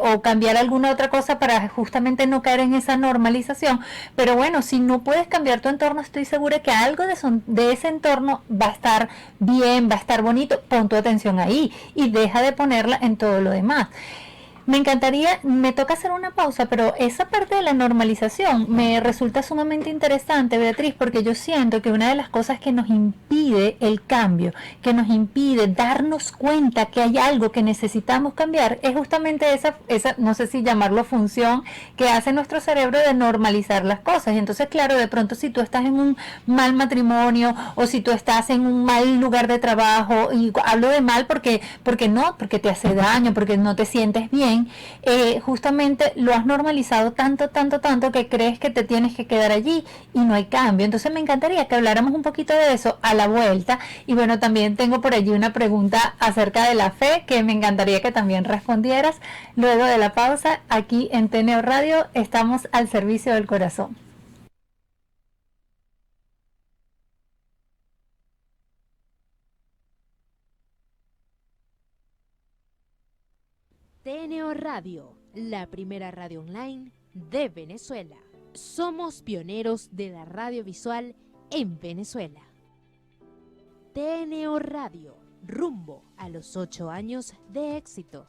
o cambiar alguna otra cosa para justamente no caer en esa normalización, pero bueno, si no puedes cambiar tu entorno, estoy segura que algo de ese entorno va a estar bien, va a estar bonito, pon tu atención ahí y deja de ponerla en todo lo demás. Me encantaría, me toca hacer una pausa, pero esa parte de la normalización me resulta sumamente interesante, Beatriz, porque yo siento que una de las cosas que nos impide el cambio, que nos impide darnos cuenta que hay algo que necesitamos cambiar, es justamente esa no sé si llamarlo función, que hace nuestro cerebro de normalizar las cosas. Y entonces, claro, de pronto si tú estás en un mal matrimonio o si tú estás en un mal lugar de trabajo, y hablo de mal porque porque te hace daño, porque no te sientes bien, justamente lo has normalizado tanto que crees que te tienes que quedar allí y no hay cambio. Entonces me encantaría que habláramos un poquito de eso a la vuelta. Y bueno, también tengo por allí una pregunta acerca de la fe que me encantaría que también respondieras luego de la pausa. Aquí en TNO Radio estamos al servicio del corazón. TNO Radio, la primera radio online de Venezuela. Somos pioneros de la radio visual en Venezuela. TNO Radio, rumbo a los 8 años de éxito.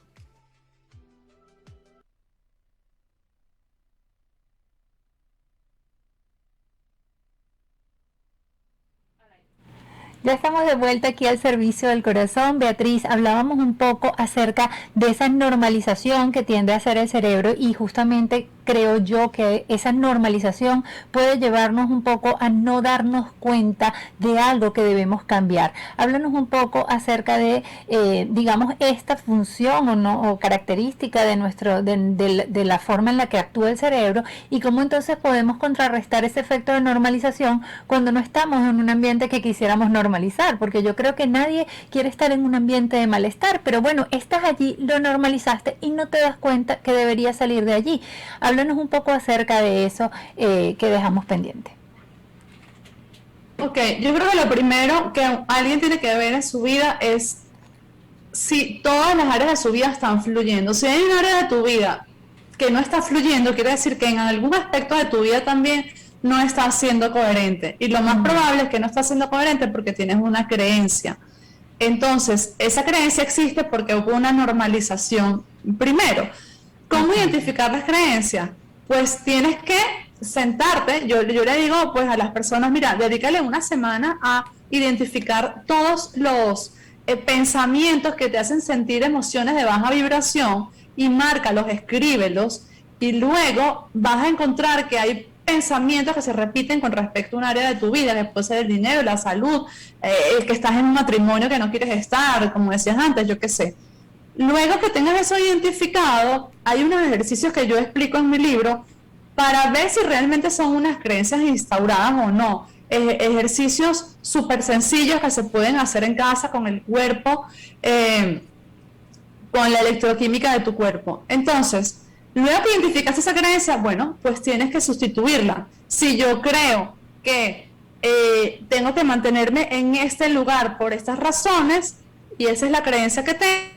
Ya estamos de vuelta aquí al servicio del corazón. Beatriz, hablábamos un poco acerca de esa normalización que tiende a hacer el cerebro y justamente creo yo que esa normalización puede llevarnos un poco a no darnos cuenta de algo que debemos cambiar. Háblanos un poco acerca de, digamos, esta función o característica de la forma en la que actúa el cerebro y cómo entonces podemos contrarrestar ese efecto de normalización cuando no estamos en un ambiente que quisiéramos normalizar, porque yo creo que nadie quiere estar en un ambiente de malestar, pero bueno, estás allí, lo normalizaste y no te das cuenta que deberías salir de allí. Háblanos un poco acerca de eso que dejamos pendiente. Ok, yo creo que lo primero que alguien tiene que ver en su vida es si todas las áreas de su vida están fluyendo. Si hay un área de tu vida que no está fluyendo, quiere decir que en algún aspecto de tu vida también no estás siendo coherente. Y lo más probable es que no estás siendo coherente porque tienes una creencia. Entonces, esa creencia existe porque hubo una normalización. Primero, ¿cómo identificar las creencias? Pues tienes que sentarte, yo le digo pues a las personas, mira, dedícale una semana a identificar todos los pensamientos que te hacen sentir emociones de baja vibración y márcalos, escríbelos y luego vas a encontrar que hay pensamientos que se repiten con respecto a un área de tu vida, que puede ser el dinero, la salud, el que estás en un matrimonio que no quieres estar, como decías antes, yo qué sé. Luego que tengas eso identificado, hay unos ejercicios que yo explico en mi libro para ver si realmente son unas creencias instauradas o no. ejercicios súper sencillos que se pueden hacer en casa con el cuerpo, con la electroquímica de tu cuerpo. Entonces, luego que identificaste esa creencia, bueno, pues tienes que sustituirla. Si yo creo que tengo que mantenerme en este lugar por estas razones, y esa es la creencia que tengo.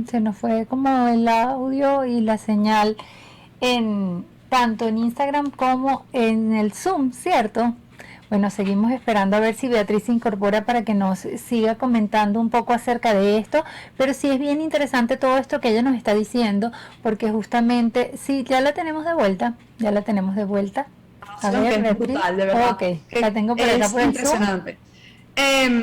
Se nos fue como el audio y la señal tanto en Instagram como en el Zoom, ¿cierto? Bueno, seguimos esperando a ver si Beatriz se incorpora para que nos siga comentando un poco acerca de esto, pero sí es bien interesante todo esto que ella nos está diciendo, porque justamente, sí, ya la tenemos de vuelta. A ver, Beatriz. Brutal, de verdad. Ok, la tengo por acá por el impresionante.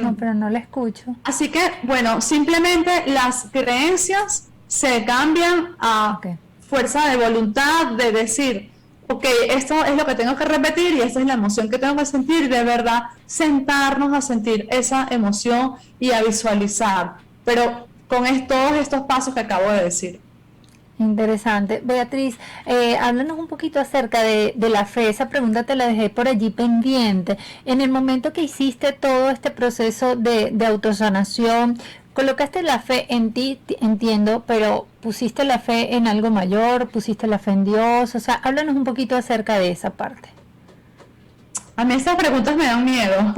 No, pero no la escucho. Así que, bueno, simplemente las creencias se cambian a fuerza de voluntad, de decir, ok, esto es lo que tengo que repetir y esta es la emoción que tengo que sentir, de verdad, sentarnos a sentir esa emoción y a visualizar, pero con todos estos pasos que acabo de decir. Interesante. Beatriz, háblanos un poquito acerca de la fe. Esa pregunta te la dejé por allí pendiente. En el momento que hiciste todo este proceso de autosanación, colocaste la fe en ti, entiendo, pero pusiste la fe en algo mayor, pusiste la fe en Dios. O sea, háblanos un poquito acerca de esa parte. A mí estas preguntas me dan miedo.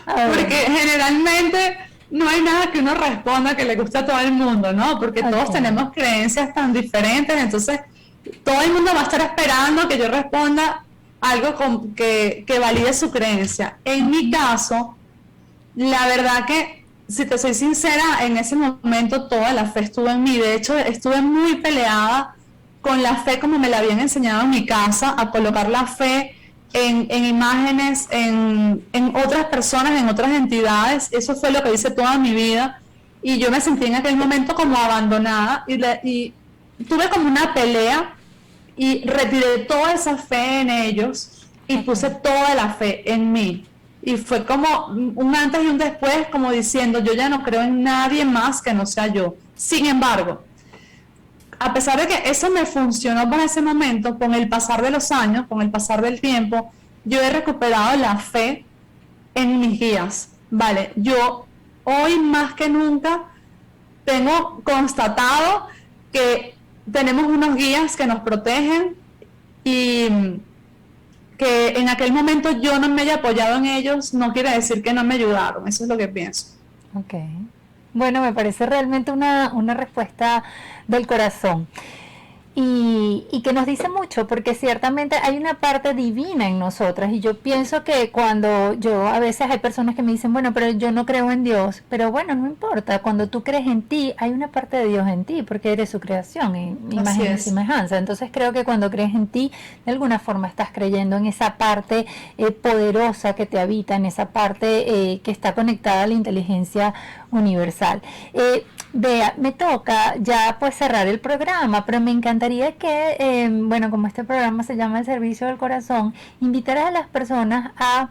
Porque generalmente no hay nada que uno responda que le guste a todo el mundo, ¿no? Porque todos tenemos creencias tan diferentes, entonces todo el mundo va a estar esperando que yo responda algo que valide su creencia. En mi caso, la verdad que, si te soy sincera, en ese momento toda la fe estuvo en mí. De hecho, estuve muy peleada con la fe como me la habían enseñado en mi casa, a colocar la fe en imágenes, en otras personas, en otras entidades. Eso fue lo que hice toda mi vida, y yo me sentí en aquel momento como abandonada, y tuve como una pelea y retiré toda esa fe en ellos y puse toda la fe en mí, y fue como un antes y un después, como diciendo, yo ya no creo en nadie más que no sea yo. Sin embargo, a pesar de que eso me funcionó para ese momento, con el pasar de los años, con el pasar del tiempo, yo he recuperado la fe en mis guías, ¿vale? Yo hoy más que nunca tengo constatado que tenemos unos guías que nos protegen, y que en aquel momento yo no me haya apoyado en ellos no quiere decir que no me ayudaron. Eso es lo que pienso. Ok. Bueno, me parece realmente una respuesta del corazón y que nos dice mucho, porque ciertamente hay una parte divina en nosotras, y yo pienso que a veces hay personas que me dicen, bueno, pero yo no creo en Dios, pero bueno, no importa, cuando tú crees en ti, hay una parte de Dios en ti, porque eres su creación, imagen y semejanza. Entonces creo que cuando crees en ti, de alguna forma estás creyendo en esa parte poderosa que te habita, en esa parte que está conectada a la inteligencia universal. Bea, me toca ya pues cerrar el programa, pero me encantaría que, bueno, como este programa se llama El Servicio del Corazón, invitaras a las personas a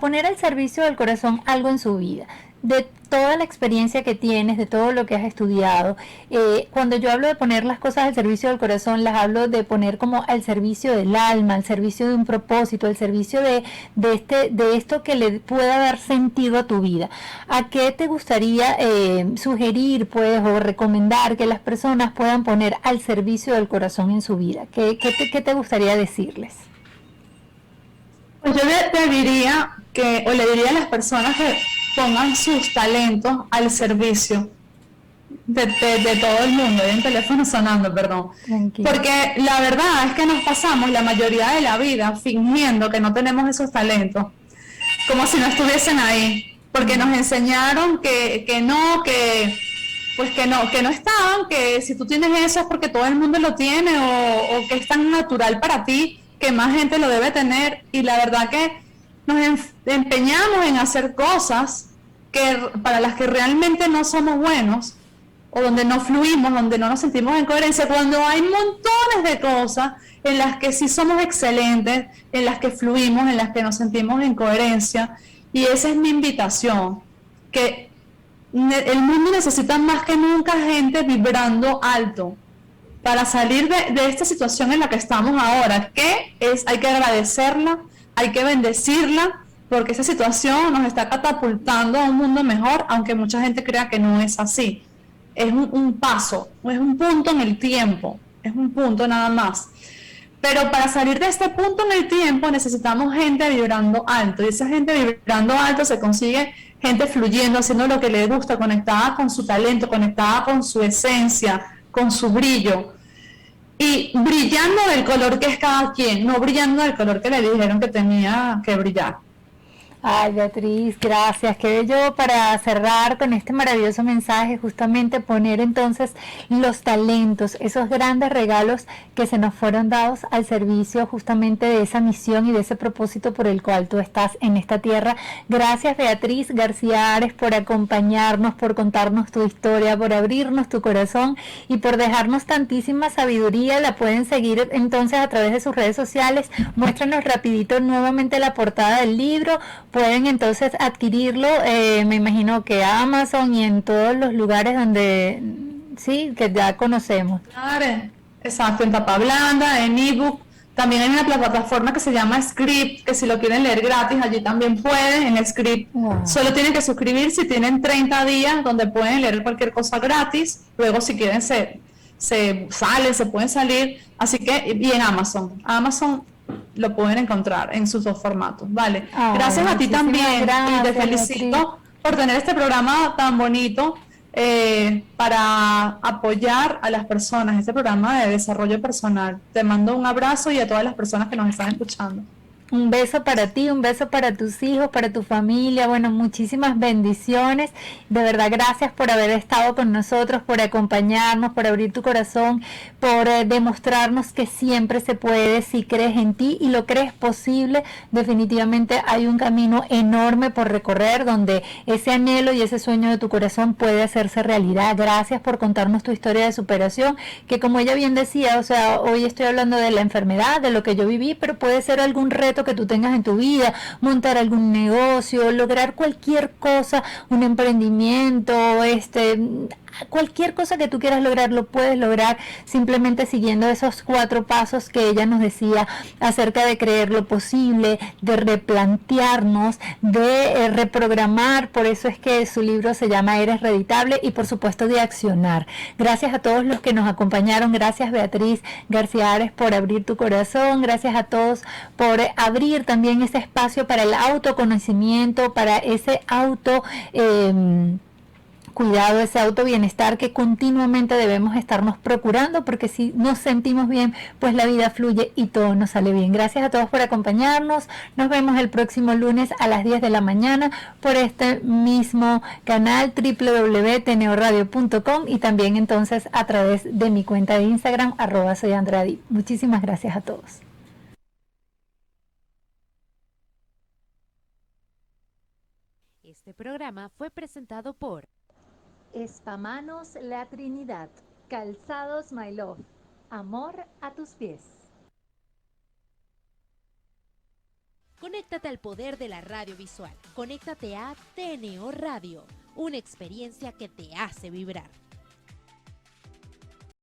poner al servicio del corazón algo en su vida. De toda la experiencia que tienes, de todo lo que has estudiado, cuando yo hablo de poner las cosas al servicio del corazón, las hablo de poner como al servicio del alma, al servicio de un propósito, al servicio de esto que le pueda dar sentido a tu vida. ¿A qué te gustaría sugerir, pues, o recomendar que las personas puedan poner al servicio del corazón en su vida? ¿Qué te gustaría decirles? Pues yo le diría a las personas que pongan sus talentos al servicio de todo el mundo. Hay un teléfono sonando, perdón. Tranquilo. Porque la verdad es que nos pasamos la mayoría de la vida fingiendo que no tenemos esos talentos, como si no estuviesen ahí, porque nos enseñaron que no estaban, que si tú tienes eso es porque todo el mundo lo tiene, o que es tan natural para ti que más gente lo debe tener. Y la verdad que nos empeñamos en hacer cosas para las que realmente no somos buenos, o donde no fluimos, donde no nos sentimos en coherencia, cuando hay montones de cosas en las que sí somos excelentes, en las que fluimos, en las que nos sentimos en coherencia. Y esa es mi invitación, que el mundo necesita más que nunca gente vibrando alto, para salir de esta situación en la que estamos ahora, hay que agradecerla, hay que bendecirla, porque esa situación nos está catapultando a un mundo mejor, aunque mucha gente crea que no es así. Es un paso, es un punto en el tiempo, es un punto nada más. Pero para salir de este punto en el tiempo necesitamos gente vibrando alto, y esa gente vibrando alto se consigue gente fluyendo, haciendo lo que le gusta, conectada con su talento, conectada con su esencia, con su brillo, y brillando del color que es cada quien, no brillando del color que le dijeron que tenía que brillar. Ay, Beatriz, gracias. Qué bello para cerrar con este maravilloso mensaje, justamente poner entonces los talentos, esos grandes regalos que se nos fueron dados al servicio justamente de esa misión y de ese propósito por el cual tú estás en esta tierra. Gracias, Beatriz García Ares, por acompañarnos, por contarnos tu historia, por abrirnos tu corazón y por dejarnos tantísima sabiduría. La pueden seguir entonces a través de sus redes sociales. Muéstranos rapidito nuevamente la portada del libro. Pueden entonces adquirirlo, me imagino que a Amazon y en todos los lugares donde, sí, que ya conocemos. Claro, exacto, en tapa blanda, en ebook. También hay una plataforma que se llama Script, que si lo quieren leer gratis, allí también pueden, en Script. Wow. Solo tienen que suscribirse, tienen 30 días donde pueden leer cualquier cosa gratis. Luego si quieren se pueden salir. Así que, y en Amazon lo pueden encontrar en sus dos formatos, ¿vale? Gracias a ti también, gracias, y te felicito, Beatriz, por tener este programa tan bonito para apoyar a las personas, este programa de desarrollo personal. Te mando un abrazo y a todas las personas que nos están escuchando. Un beso para ti, un beso para tus hijos, para tu familia, bueno, muchísimas bendiciones. De verdad, gracias por haber estado con nosotros, por acompañarnos, por abrir tu corazón, por demostrarnos que siempre se puede si crees en ti y lo crees posible. Definitivamente hay un camino enorme por recorrer donde ese anhelo y ese sueño de tu corazón puede hacerse realidad. Gracias por contarnos tu historia de superación, que como ella bien decía, o sea, hoy estoy hablando de la enfermedad, de lo que yo viví, pero puede ser algún reto que tú tengas en tu vida, montar algún negocio, lograr cualquier cosa, un emprendimiento, cualquier cosa que tú quieras lograr, lo puedes lograr simplemente siguiendo esos 4 pasos que ella nos decía acerca de creer lo posible, de replantearnos, de reprogramar. Por eso es que su libro se llama Eres Reditable, y por supuesto de accionar. Gracias a todos los que nos acompañaron. Gracias, Beatriz García Ares, por abrir tu corazón. Gracias a todos por abrir también ese espacio para el autoconocimiento, para ese cuidado, ese auto bienestar que continuamente debemos estarnos procurando, porque si nos sentimos bien, pues la vida fluye y todo nos sale bien. Gracias a todos por acompañarnos. Nos vemos el próximo lunes a las 10 de la mañana por este mismo canal www.tneoradio.com, y también entonces a través de mi cuenta de Instagram @soyandreadip. Muchísimas gracias a todos. Este programa fue presentado por Espamanos La Trinidad, Calzados My Love, amor a tus pies. Conéctate al poder de la radio visual. Conéctate a TNO Radio, una experiencia que te hace vibrar.